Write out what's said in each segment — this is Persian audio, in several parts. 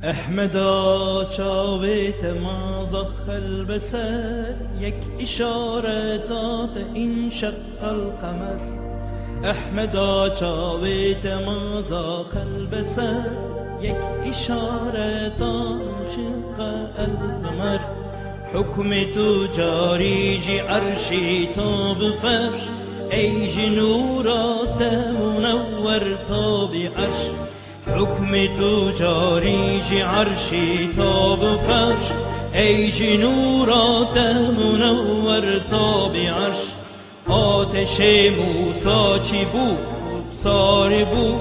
احمدا چاویت مازخ البسر یک اشاره داد این شق القمر. احمدا چاویت مازخ البسر یک اشاره داد شق القمر. حکم تو جاری جی عرشی تو بفرش ای جنورات منور تا بعرش. حکم تو جاری جی عرشی تا بفرش ای جنورات منور تا بعرش. آتش موسا چی بود رخسار بود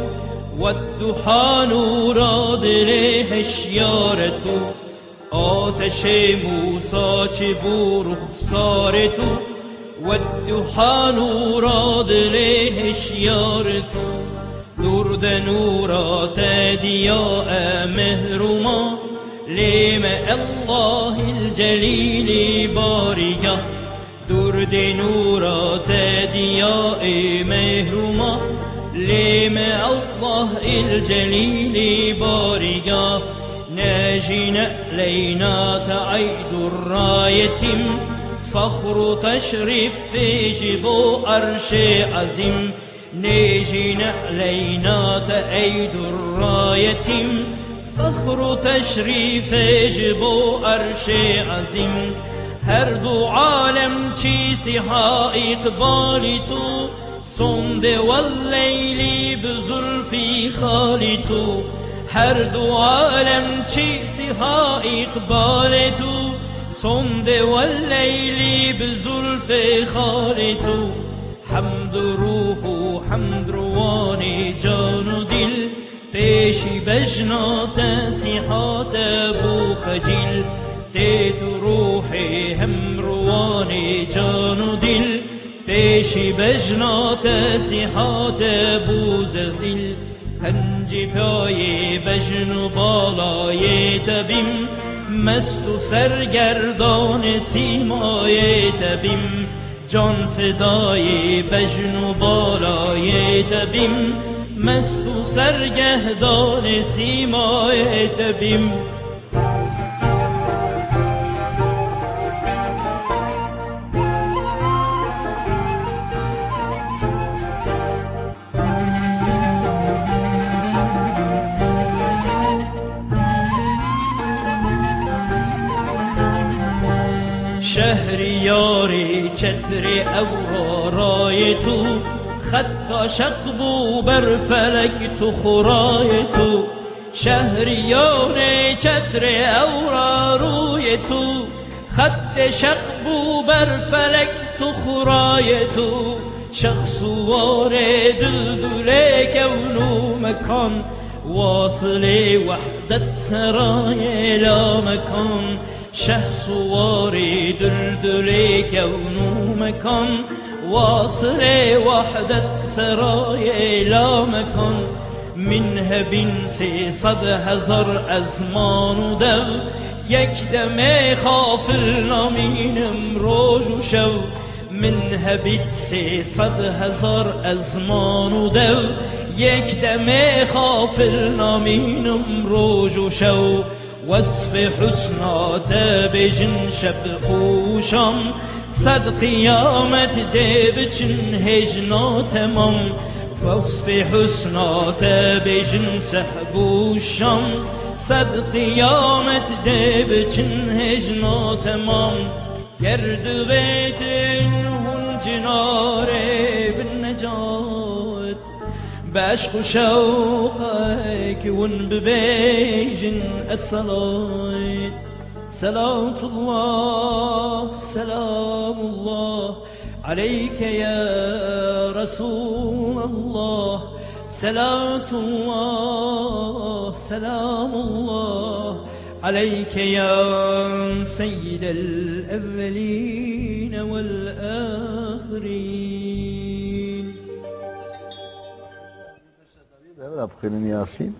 و الضحی نورا دل هشیار تو. آتش موسا چی بود رخسار تو و الضحی نورا دل هشیار تو. درد نورات دياء مهرما لما الله الجليل باريا. درد نورات دياء مهرما لما الله الجليل باريا. ناجينا لينا تعيد الراية فخر تشريف في جبو عرش عظيم. ناجين علينا تأيد الراية فخر تشريف جبو عرش عظيم. هر دو عالم چی سها اقبال تو صند والليل بزلفی خال تو. هر دو عالم چی سها اقبال تو صند والليل بزلفی خال تو. حمد روح و حمد روان جان و دل پیشی بجنات سیحات بو خجیل. تیت روح هم روان جان و دل پیشی بجنات سیحات بو زغیل. خنجفای بجن و بالای تبیم مست و سرگردان سیمای تبیم. جان فدای بجن و بالای تبیم مست و سرگهدان سیمای تبیم. شهریاری چتر اورارای تو خط شق بو بر فلک تو خورای تو. شهریار چتر اوراروی تو خط شق بو بر فلک تو خورای تو. شخصوار دلدل کون و مکان واصل وحدت سرای لا مکان. شهسوار دلدل كون مكان واصل وحدة سراي لا مكان. منها بنسي صد هزار ازمان دو یک دم خافلنا من روج و شو. منها بنسي صد هزار ازمان دو یک دم خافلنا من روج و شو. وصف حسنات بجن شب خوشم صد قیامت ده بچن هجنا تمام. وصف حسنات بجن سحبوشم صد قیامت ده بچن هجنا تمام. گرد بیتن هن جناره بالنجات بعشق وشوقك ون ببيجن الصلاة. صلاة الله سلام الله عليك يا رسول الله. صلاة الله سلام الله عليك يا سيد الأولين والآخرين. خیلی نیاسین